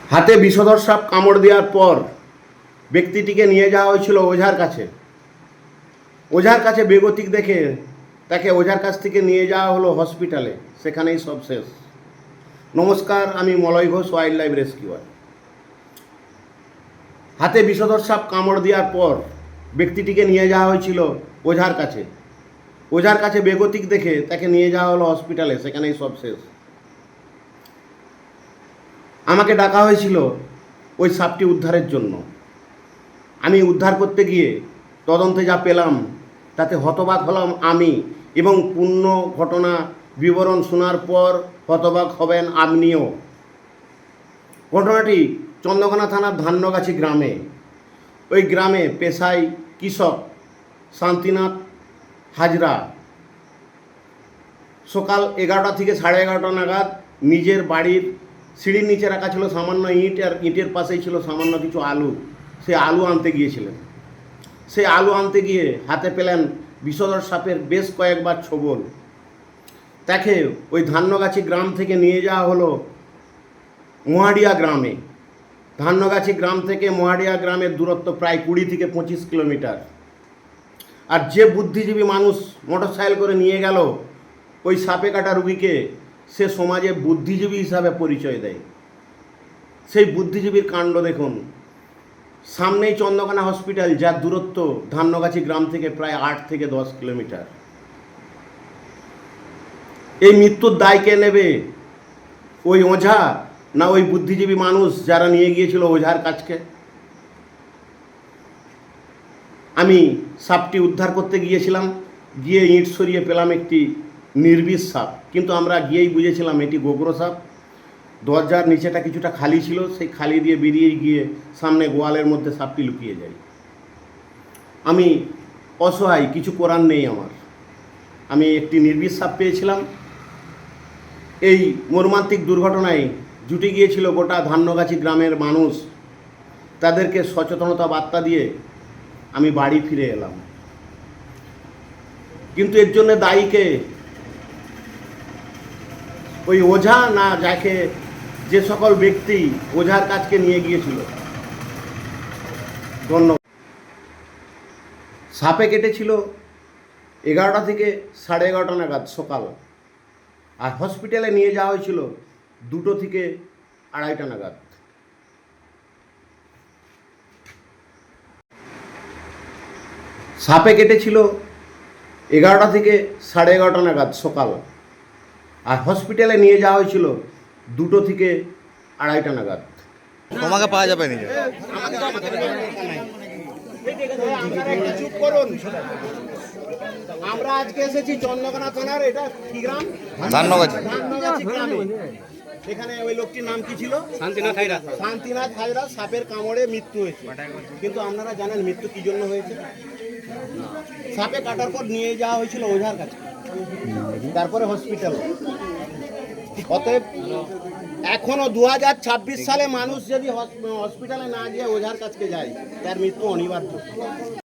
হাতে বিষধর সাপ কামড় দেওয়ার পর ব্যক্তিটিকে নিয়ে যাওয়া হয়েছিল ওঝার কাছে। ওঝার কাছে বেগতিক দেখে তাকে ওঝার কাছ থেকে নিয়ে যাওয়া হলো হসপিটালে, সেখানেই সব শেষ। নমস্কার, আমি Malay Ghosh, wild life rescuer. হাতে বিষধর সাপ কামড় দেওয়ার পর ব্যক্তিটিকে নিয়ে যাওয়া হয়েছিল ওঝার কাছে। ওঝার কাছে বেগতিক দেখে তাকে নিয়ে যাওয়া হলো হসপিটালে, সেখানেই সব শেষ। আমাকে ডাকা হয়েছিল ওই সাপটি উদ্ধারের জন্য। আমি উদ্ধার করতে গিয়ে তদন্তে যা পেলাম তাতে হতবাক হলাম আমি, এবং পূর্ণ ঘটনা বিবরণ শোনার পর হতবাক হবেন আপনিও। ঘটনাটি চন্দ্রকোনা থানার ধান্যগাছি গ্রামে। ওই গ্রামে পেশায় কৃষক শান্তিনাথ হাজরা সকাল 11টা থেকে 11:30 নাগাদ নিজের বাড়ির সিঁড়ির নিচে রাখা ছিল সামান্য ইট, আর ইটের পাশেই ছিল সামান্য কিছু আলু। সে আলু আনতে গিয়েছিলেন। সেই আলু আনতে গিয়ে হাতে পেলেন বিষধর সাপের বেশ কয়েকবার ছোবল। তাকে ওই ধান্যগাছি গ্রাম থেকে নিয়ে যাওয়া হলো মহাডিয়া গ্রামে। ধান্যগাছি গ্রাম থেকে মহাডিয়া গ্রামের দূরত্ব প্রায় 20 থেকে 25 কিলোমিটার। আর যে বুদ্ধিজীবী মানুষ মোটরসাইকেল করে নিয়ে গেল ওই সাপে কাটা রুগীকে, সে সমাজে বুদ্ধিজীবী হিসাবে পরিচয় দেয়। সেই বুদ্ধিজীবীর কাণ্ড দেখুন। সামনেই চন্দ্রকোনা হসপিটাল, যার দূরত্ব ধান্যগাছি গ্রাম থেকে প্রায় 8 থেকে 10 কিলোমিটার। এই মৃত্যুর দায় কে নেবে? ওই ওঝা না ওই বুদ্ধিজীবী মানুষ যারা নিয়ে গিয়েছিল ওঝার কাছকে? আমি সাপটি উদ্ধার করতে গিয়েছিলাম, গিয়ে ইট সরিয়ে পেলাম একটি নির্বিষ সাপ, কিন্তু আমরা গিয়েই বুঝেছিলাম এটি গোগ্র সাপ। দরজার নিচেটা কিছুটা খালি ছিল, সেই খালি দিয়ে বেরিয়ে গিয়ে সামনে গোয়ালের মধ্যে সাপটি লুকিয়ে যায়। আমি অসহায়, কিছু করার নেই আমার। আমি একটি নির্বিষ সাপ পেয়েছিলাম। এই মর্মান্তিক দুর্ঘটনায় জুটে গিয়েছিল গোটা ধান্যগাছি গ্রামের মানুষ। তাদেরকে সচেতনতা বার্তা দিয়ে আমি বাড়ি ফিরে এলাম। কিন্তু এর জন্য দায়ীকে ওই ওঝা না যাকে যে সকল ব্যক্তি ওঝার কাছকে নিয়ে গিয়েছিল? ধন্যবাদ। সাপে কেটেছিল 11টা থেকে 11:30 নাগাদ সকাল, আর হসপিটালে নিয়ে যাওয়া হয়েছিল 2টো থেকে 2:30 নাগাদ। সাপে কেটেছিল 11টা থেকে 11:30 নাগাদ সকাল, আর হসপিটালে নিয়ে যাওয়া হয়েছিল 2টো থেকে 2:30 নাগাদ। তোমাকে পাওয়া যাবে না। চুপ করুন। আমরা আজকে এসেছি চন্দ্রকোনা থানার, এটা কি গ্রাম? ধান্যগাছি গ্রামে। এখানে ওই লোকটির নাম কি ছিল? শান্তিনাথ হাজরা। সাপের কামড়ে মৃত্যু হয়েছে। কিন্তু আপনারা জানেন মৃত্যু কি জন্য হয়েছে? সাপে কাটার পর নিয়ে যাওয়া হয়েছিল ওঝার কাছে, তারপরে হসপিটাল। অতএব এখনো 2026 সালে মানুষ যদি হসপিটালে না গিয়ে ওঝার কাছে যায়, তার মৃত্যু অনিবার্য।